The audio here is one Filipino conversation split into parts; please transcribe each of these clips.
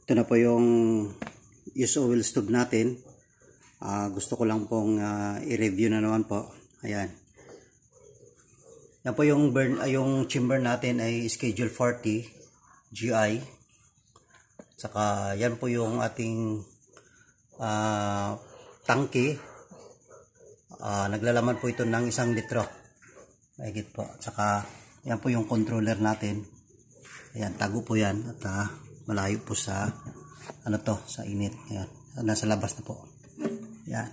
Ito na po yung use oil stove natin. Gusto ko lang pong i-review na naman po. Ayan. Yan po yung yung chamber natin ay schedule 40 GI. Saka yan po yung ating tangke. Naglalaman po ito ng 1 litro. Mahigit po. Saka yan po yung controller natin. Ayan, tago po yan at malayo po sa sa init. Ayan, nasa labas na po. Ayan.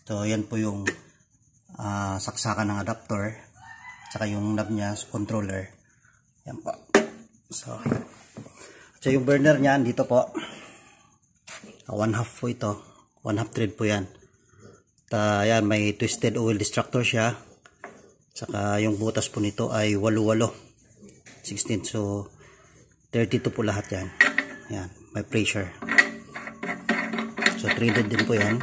So yan po yung saksakan ng adapter, saka yung knob niya, controller. Yan po. So yung burner niyan dito po. 1/2 po ito. 1/2 thread po yan. Ayan, may twisted oil distractor siya. Saka yung butas po nito ay 8/8. 16. So 32 po lahat yan. Yan, may pressure. So threaded din po yan.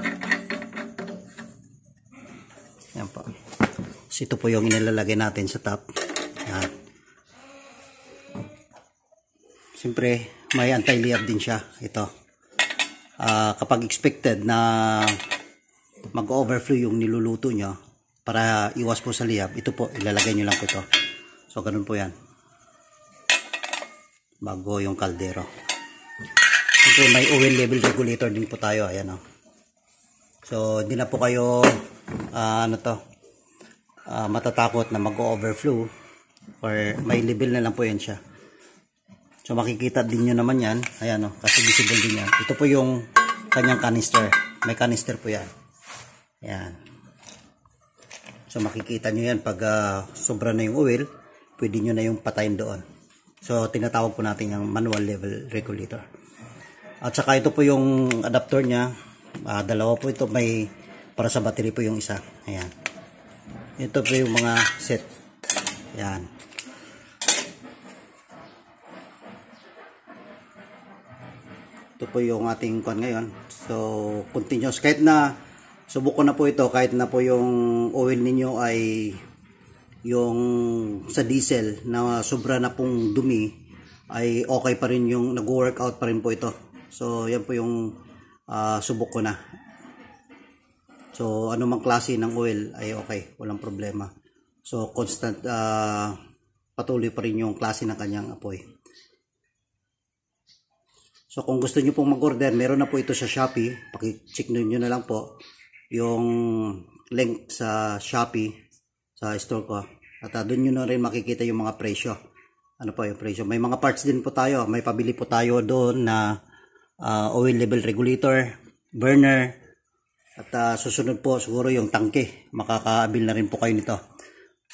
Yan po. So ito po yung inilalagay natin sa top. Yan. Siyempre may anti-liab din siya. Ito. Kapag expected na mag-overflow yung niluluto nyo, para iwas po sa liab, ito po, ilalagay nyo lang po ito. So ganun po yan. Bago yung kaldero. Ito, may oil level regulator din po tayo. Ayan o. So hindi na po kayo matatakot na mag-overflow, or may level na lang po yan siya. So makikita din nyo naman yan. Ayan o, kasi visible din yan. Ito po yung kanyang canister. May canister po yan. Ayan. So makikita nyo yan pag sobra na yung oil, pwede nyo na yung patayin doon. So tinatawag po natin yung manual level regulator. At saka ito po yung adapter nya. Dalawa po ito, may para sa battery po yung isa. Ayan. Ito po yung mga set. Ayan. Ito po yung ating kwan ngayon. So continuous. Kahit na subok ko na po ito, kahit na po yung oil ninyo ay yung sa diesel na sobra na pong dumi, ay okay pa rin yung nag-workout pa rin po ito. So yan po yung subok ko na. So anumang klase ng oil ay okay, walang problema. So constant, patuloy pa rin yung klase ng kanyang apoy. So kung gusto nyo pong mag-order, meron na po ito sa Shopee. Paki-check nyo na lang po yung link sa Shopee, sa store ko. At doon nyo na rin makikita yung mga presyo. Ano po yung presyo. May mga parts din po tayo. May pabili po tayo doon na oil level regulator, burner, at susunod po siguro yung tangke. Makakaabil na rin po kayo nito.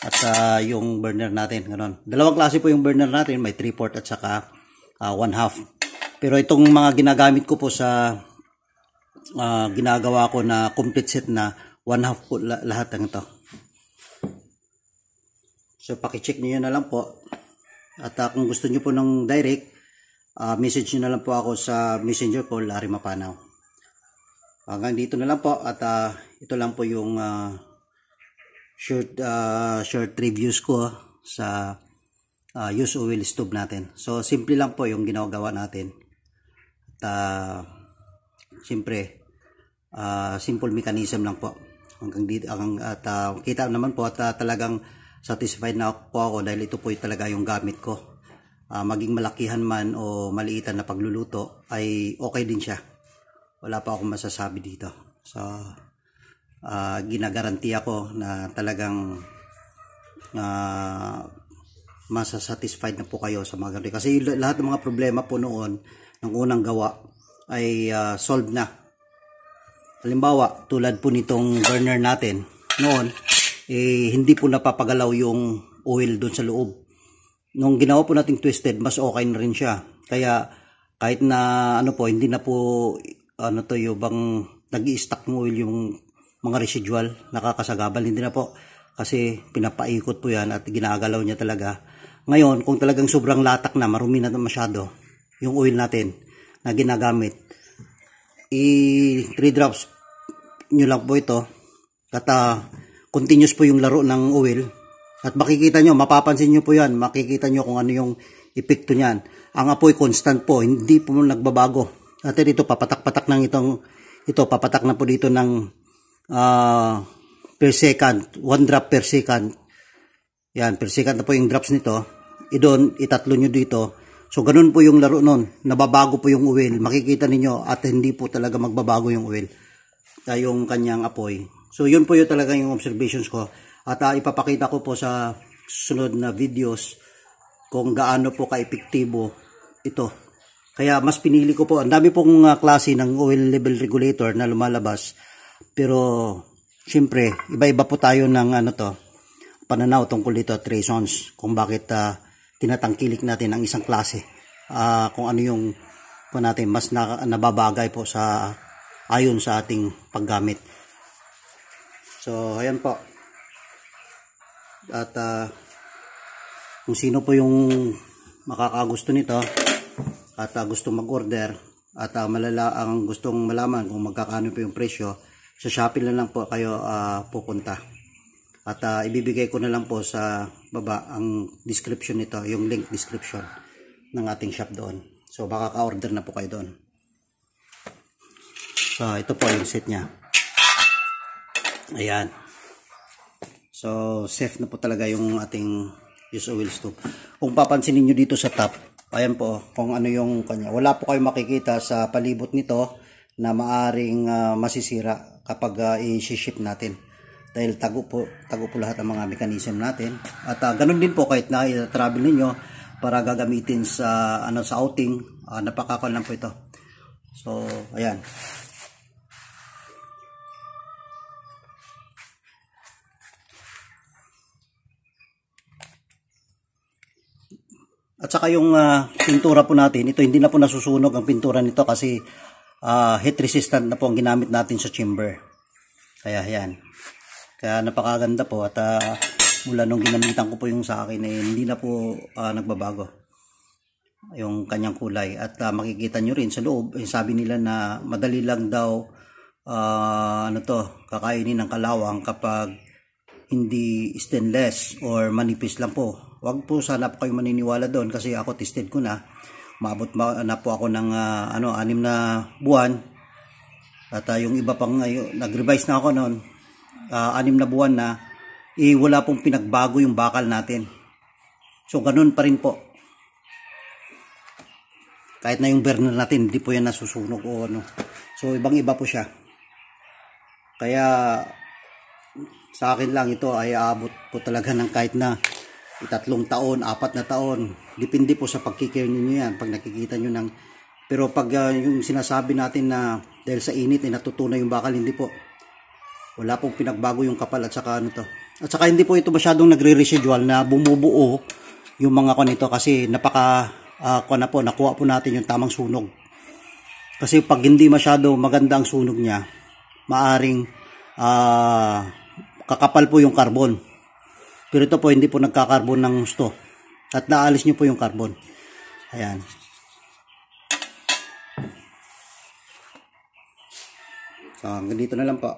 At yung burner natin. Ganun. Dalawang klase po yung burner natin. May 3/4 at saka 1/2. Pero itong mga ginagamit ko po sa ginagawa ko na complete set na 1/2 po lahat ng ito. So paki-check niyo na lang po. At kung gusto niyo po ng direct, message niyo na lang po ako sa messenger ko, Larry Mapanaw. Hanggang dito na lang po, at ito lang po yung short reviews ko sa use oil stove natin. So simple lang po yung ginagawa natin. At siyempre simple mechanism lang po. Hanggang dito, at kita naman po at talagang satisfied na po ako dahil ito po talaga yung gamit ko. Maging malakihan man o maliitan na pagluluto ay okay din siya. Wala pa akong masasabi dito. So ginagaranti ako na talagang masasatisfied na po kayo sa mga ganito. Kasi lahat ng mga problema po noon ng unang gawa ay solved na. Halimbawa, tulad po nitong burner natin noon, hindi po napapagalaw yung oil doon sa loob. Nung ginawa po nating twisted, mas okay na rin siya. Kaya kahit na hindi na po yung bang nag-i-stack ng oil yung mga residual, nakakasagabal, hindi na po. Kasi pinapaikot po yan at ginagalaw niya talaga. Ngayon, kung talagang sobrang latak na, marumi na masyado yung oil natin na ginagamit, 3 drops nyo lang po ito. At continuous po yung laro ng oil. At makikita nyo, mapapansin nyo po yan, makikita nyo kung ano yung epekto niyan. Ang apoy constant po, hindi po nagbabago. At ito, papatak-patak ng ito, papatak na po dito ng per second, 1 drop per second. Yan, per second na po yung drops nito. Doon, itatlo nyo dito. So, ganun po yung laro nun. Nababago po yung oil. Makikita ninyo at hindi po talaga magbabago yung oil. Yung kanyang apoy. So, yun po yung talaga yung observations ko. At ipapakita ko po sa susunod na videos kung gaano po ka-epektibo ito. Kaya mas pinili ko po. Ang dami pong klase ng oil level regulator na lumalabas. Pero, syempre, iba-iba po tayo ng pananaw tungkol dito at reasons kung bakit tinatangkilik natin ang isang klase, kung ano yung natin mas nababagay po sa ayon sa ating paggamit. So ayan po, at kung sino po yung makakagusto nito at gustong mag-order at ang gustong malaman kung magkakano po yung presyo, sa Shopee lang po kayo pupunta. At ibibigay ko na lang po sa baba ang description nito, yung link description ng ating shop doon. So baka ka-order na po kayo doon. So ito po yung set niya. Ayan. So safe na po talaga yung ating use oil stove. Kung papansinin nyo dito sa top, ayan po kung ano yung kanya. Wala po kayong makikita sa palibot nito na maaring masisira kapag i-ship natin. Dahil tago po lahat ng mga mechanism natin. At ganun din po kahit na i-travel ninyo para gagamitin sa sa outing, napakakal lang po ito. So, ayan. At saka yung pintura po natin, ito hindi na po nasusunog ang pintura nito kasi heat resistant na po ang ginamit natin sa chamber. Kaya ayan. Kaya napakaganda po at mula nung ginamitan ko po yung sa akin hindi na po nagbabago yung kanyang kulay. At makikita nyo rin sa loob, sabi nila na madali lang daw kakainin ng kalawang kapag hindi stainless or manipis lang po. Wag po sana po kayo maniniwala doon kasi ako tested ko na. Maabot na po ako ng 6 na buwan. At yung iba pang nag-revise na ako noon. 6 na buwan na, wala pong pinagbago yung bakal natin. So, ganun pa rin po. Kahit na yung burner natin, hindi po yan nasusunog o ano. So, ibang-iba po siya. Kaya, sa akin lang ito ay aabot po talaga ng kahit na 3 taon, 4 na taon. Depende po sa pagkikare ninyo yan. Pag nakikita nyo ng... Pero pag yung sinasabi natin na dahil sa init, natutunaw yung bakal, hindi po. Wala pong pinagbago yung kapal at saka At saka hindi po ito masyadong nagre-residual na bumubuo yung mga nito kasi nakuha po natin yung tamang sunog. Kasi pag hindi masyado maganda ang sunog niya, maaring kakapal po yung carbon. Pero ito po hindi po nagkakarbon ng gusto. At naalis nyo po yung carbon. Ayan. So hanggang dito na lang po.